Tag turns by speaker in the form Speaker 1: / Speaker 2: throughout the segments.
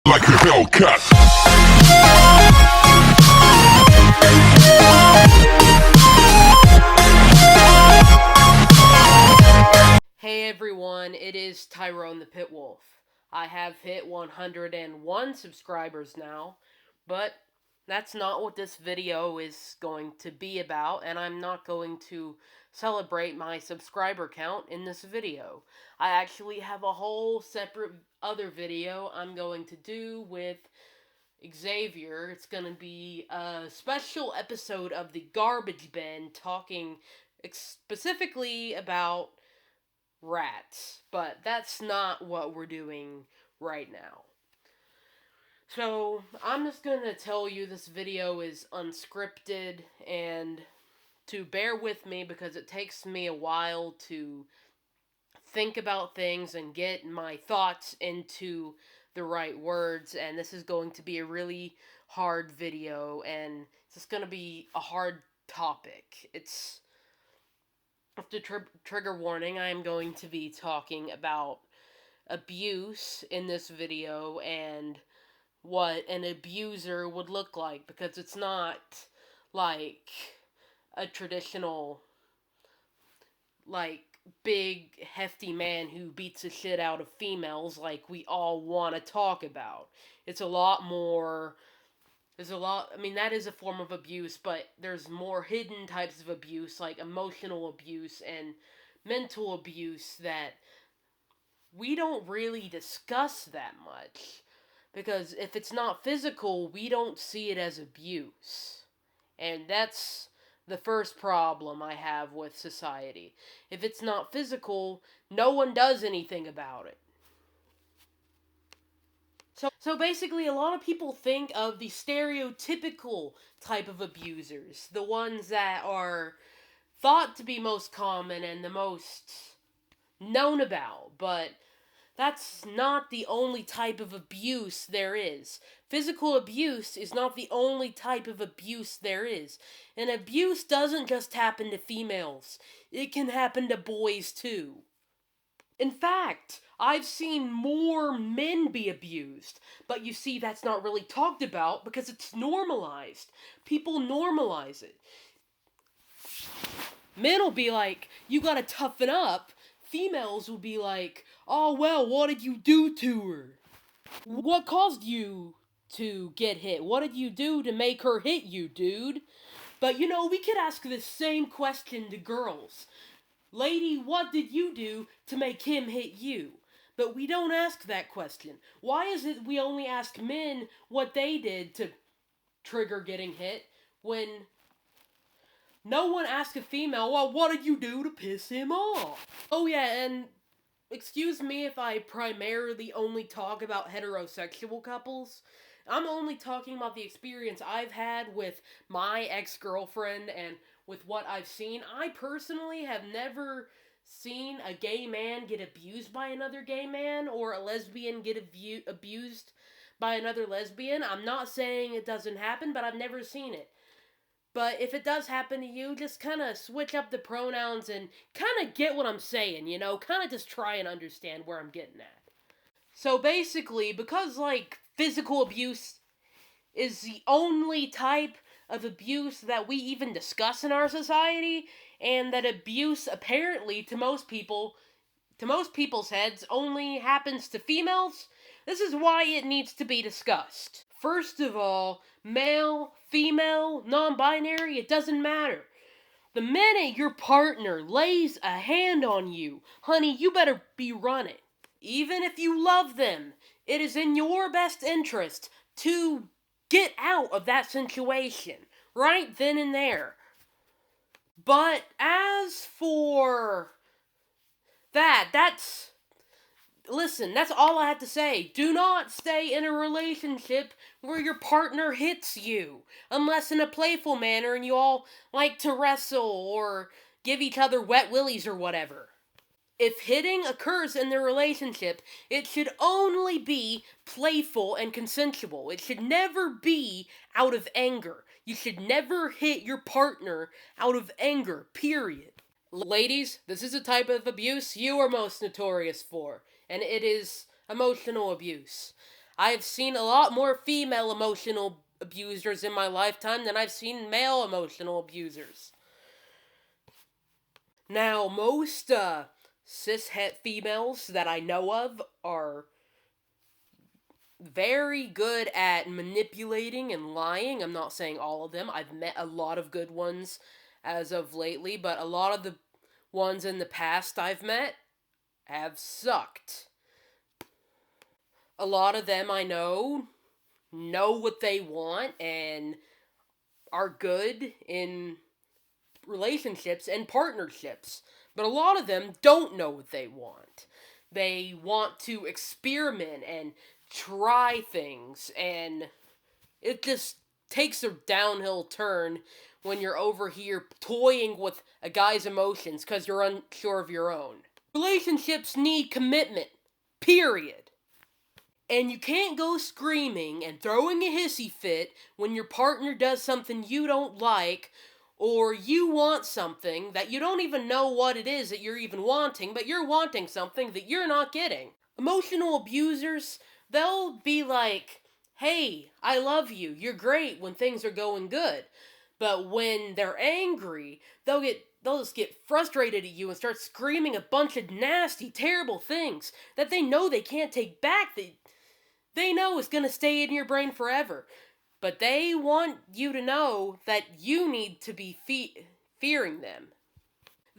Speaker 1: like a Hellcat.
Speaker 2: Hey everyone, it is Tyrone the Pit Wolf. I have hit 101 subscribers now, but that's not what this video is going to be about, and I'm not going to celebrate my subscriber count in this video. I actually have a whole separate other video I'm going to do with Xavier. It's going to be a special episode of the Garbage Bin talking specifically about rats, but that's not what we're doing right now. So, I'm just gonna tell you this video is unscripted, and to bear with me because it takes me a while to think about things and get my thoughts into the right words, and this is going to be a really hard video, and it's just gonna be a hard topic. It's the trigger warning, I am going to be talking about abuse in this video and what an abuser would look like, because it's not like a traditional, like, big, hefty man who beats the shit out of females like we all want to talk about. It's a lot more. That is a form of abuse, but there's more hidden types of abuse, like emotional abuse and mental abuse, that we don't really discuss that much. Because if it's not physical, we don't see it as abuse. And that's the first problem I have with society. If it's not physical, no one does anything about it. So basically, a lot of people think of the stereotypical type of abusers, the ones that are thought to be most common and the most known about, but that's not the only type of abuse there is. Physical abuse is not the only type of abuse there is. And abuse doesn't just happen to females, it can happen to boys too. In fact, I've seen more men be abused, but you see, that's not really talked about because it's normalized. People normalize it. Men will be like, you gotta toughen up. Females will be like, oh well, what did you do to her? What caused you to get hit? What did you do to make her hit you, dude? But we could ask this same question to girls. Lady, what did you do to make him hit you? But we don't ask that question. Why is it we only ask men what they did to trigger getting hit when no one asks a female, well, what did you do to piss him off? Oh yeah, and excuse me if I primarily only talk about heterosexual couples. I'm only talking about the experience I've had with my ex-girlfriend and with what I've seen. I personally have never seen a gay man get abused by another gay man or a lesbian get abused by another lesbian. I'm not saying it doesn't happen, but I've never seen it. But if it does happen to you, just kind of switch up the pronouns and kind of get what I'm saying, kind of just try and understand where I'm getting at. So basically, because, physical abuse is the only type of abuse that we even discuss in our society, and that abuse apparently to most people's heads only happens to females, this is why it needs to be discussed. First of all, male, female, non-binary, it doesn't matter. The minute your partner lays a hand on you, honey, you better be running. Even if you love them, it is in your best interest to get out of that situation, right then and there. But as for listen, that's all I have to say. Do not stay in a relationship where your partner hits you, unless in a playful manner and you all like to wrestle or give each other wet willies or whatever. If hitting occurs in the relationship, it should only be playful and consensual. It should never be out of anger. You should never hit your partner out of anger, period. Ladies, this is a type of abuse you are most notorious for, and it is emotional abuse. I have seen a lot more female emotional abusers in my lifetime than I've seen male emotional abusers. Now, most cishet females that I know of are very good at manipulating and lying. I'm not saying all of them. I've met a lot of good ones as of lately, but a lot of the ones in the past I've met have sucked. A lot of them I know what they want and are good in relationships and partnerships, but a lot of them don't know what they want. They want to experiment and try things, and it just takes a downhill turn when you're over here toying with a guy's emotions because you're unsure of your own. Relationships need commitment, period. And you can't go screaming and throwing a hissy fit when your partner does something you don't like, or you want something that you don't even know what it is that you're even wanting, but you're wanting something that you're not getting. Emotional abusers, they'll be like, hey, I love you, you're great when things are going good. But when they're angry, they'll just get frustrated at you and start screaming a bunch of nasty, terrible things that they know they can't take back. They know it's going to stay in your brain forever. But they want you to know that you need to be fearing them.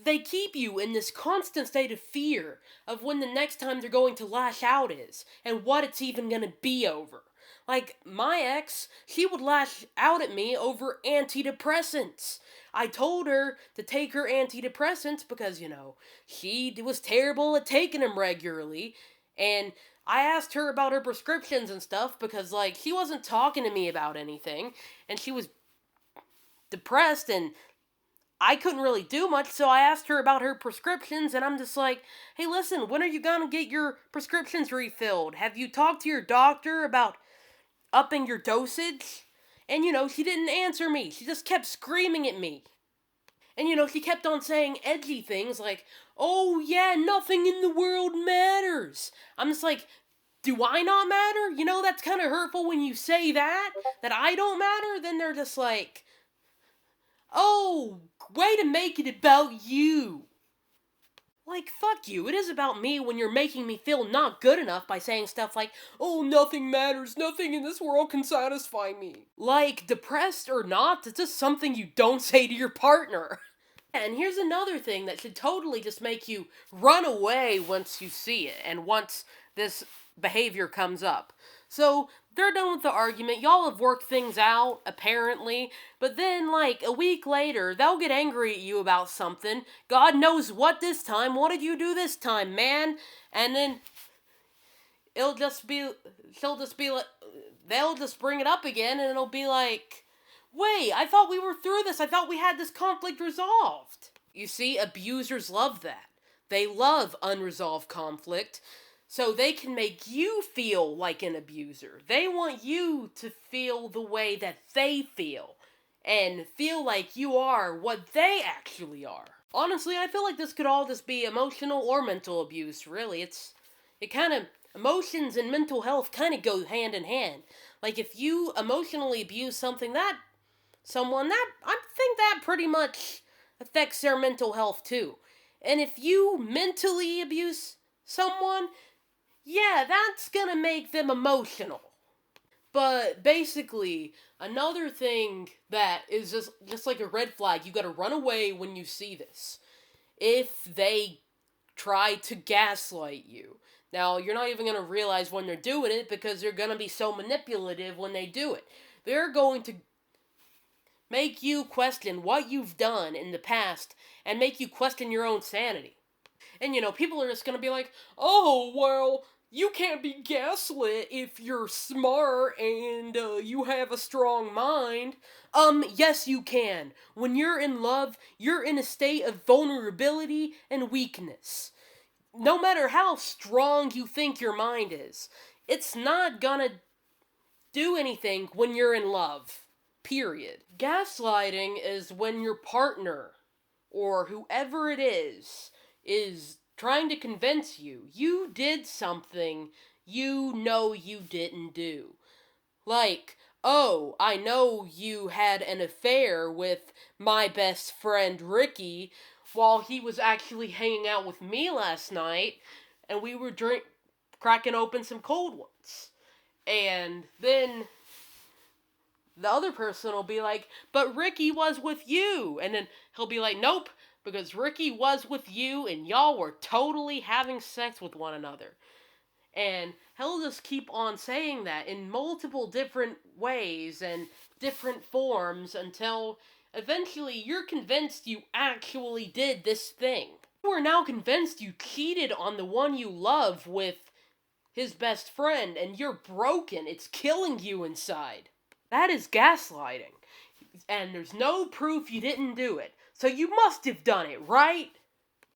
Speaker 2: They keep you in this constant state of fear of when the next time they're going to lash out is, and what it's even going to be over. Like, my ex, she would lash out at me over antidepressants. I told her to take her antidepressants because, she was terrible at taking them regularly, and I asked her about her prescriptions and stuff because, she wasn't talking to me about anything, and she was depressed, and I couldn't really do much, so I asked her about her prescriptions, and I'm just like, hey, listen, when are you gonna get your prescriptions refilled? Have you talked to your doctor about upping your dosage? And, she didn't answer me. She just kept screaming at me. And, she kept on saying edgy things like, oh, yeah, nothing in the world matters. I'm just like, do I not matter? That's kind of hurtful when you say that I don't matter. Then they're just like, oh, way to make it about you. Like, fuck you. It is about me when you're making me feel not good enough by saying stuff like, oh, nothing matters, nothing in this world can satisfy me. Like, depressed or not, it's just something you don't say to your partner. And here's another thing that should totally just make you run away once you see it, and once this behavior comes up. So, they're done with the argument, y'all have worked things out, apparently, but then, a week later, they'll get angry at you about something, God knows what this time, what did you do this time, man? And then, she'll just be like, they'll just bring it up again, and it'll be like, wait, I thought we were through this. I thought we had this conflict resolved. You see, abusers love that. They love unresolved conflict, so they can make you feel like an abuser. They want you to feel the way that they feel, and feel like you are what they actually are. Honestly, I feel like this could all just be emotional or mental abuse, really. Emotions and mental health kind of go hand in hand. Like, if you emotionally abuse someone, I think that pretty much affects their mental health too. And if you mentally abuse someone, yeah, that's gonna make them emotional. But basically, another thing that is just like a red flag, you gotta run away when you see this. If they try to gaslight you. Now, you're not even gonna realize when they're doing it because they're gonna be so manipulative when they do it. They're going to make you question what you've done in the past and make you question your own sanity. And people are just gonna be like, oh, well, you can't be gaslit if you're smart and you have a strong mind. Yes, you can. When you're in love, you're in a state of vulnerability and weakness. No matter how strong you think your mind is, it's not gonna do anything when you're in love. Period. Gaslighting is when your partner, or whoever it is trying to convince you did something you know you didn't do. Like, oh, I know you had an affair with my best friend Ricky while he was actually hanging out with me last night, and we were cracking open some cold ones. And then the other person will be like, but Ricky was with you. And then he'll be like, nope, because Ricky was with you and y'all were totally having sex with one another. And he'll just keep on saying that in multiple different ways and different forms until eventually you're convinced you actually did this thing. You are now convinced you cheated on the one you love with his best friend and you're broken. It's killing you inside. That is gaslighting. And there's no proof you didn't do it. So you must have done it, right?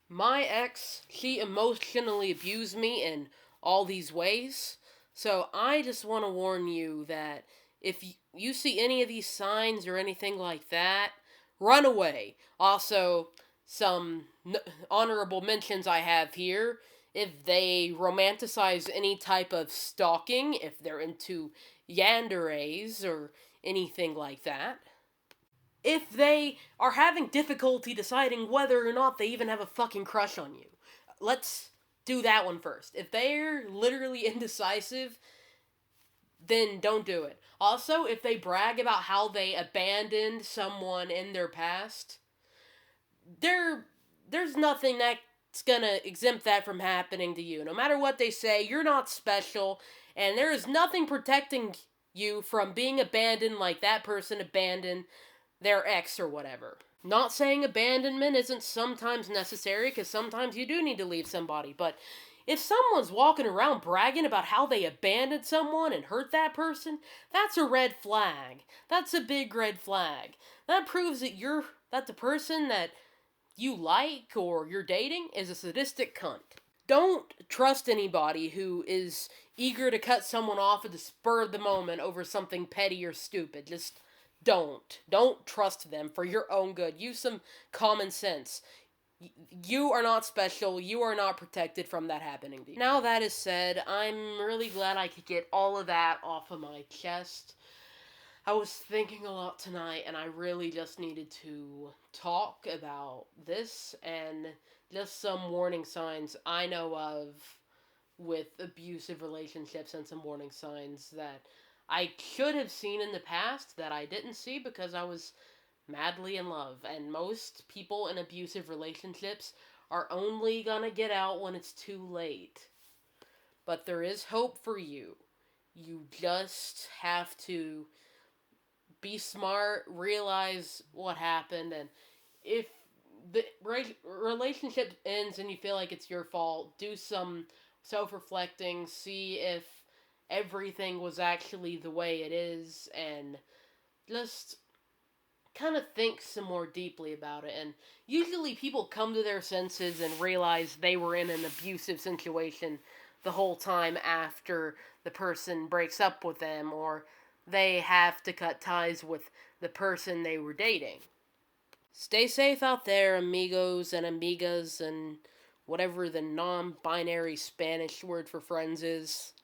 Speaker 2: My ex, she emotionally abused me in all these ways. So I just want to warn you that if you see any of these signs or anything like that, run away. Also, some honorable mentions I have here. If they romanticize any type of stalking, if they're into yanderes or anything like that, if they are having difficulty deciding whether or not they even have a fucking crush on you. Let's do that one first. If they're literally indecisive, then don't do it. Also, if they brag about how they abandoned someone in their past, there's nothing that's gonna exempt that from happening to you. No matter what they say, you're not special, and there is nothing protecting you from being abandoned like that person abandoned their ex or whatever. Not saying abandonment isn't sometimes necessary, because sometimes you do need to leave somebody, but if someone's walking around bragging about how they abandoned someone and hurt that person, that's a red flag. That's a big red flag. That proves that the person that you like or you're dating is a sadistic cunt. Don't trust anybody who is eager to cut someone off at the spur of the moment over something petty or stupid. Just don't. Don't trust them for your own good. Use some common sense. You are not special. You are not protected from that happening to you. Now that is said, I'm really glad I could get all of that off of my chest. I was thinking a lot tonight, and I really just needed to talk about this and just some warning signs I know of with abusive relationships and some warning signs that I should have seen in the past that I didn't see because I was madly in love. And most people in abusive relationships are only gonna get out when it's too late. But there is hope for you. You just have to be smart, realize what happened, and if the relationship ends and you feel like it's your fault, do some self-reflecting, see if everything was actually the way it is, and just kind of think some more deeply about it. And usually people come to their senses and realize they were in an abusive situation the whole time after the person breaks up with them, or they have to cut ties with the person they were dating. Stay safe out there, amigos and amigas, and whatever the non binary Spanish word for friends is.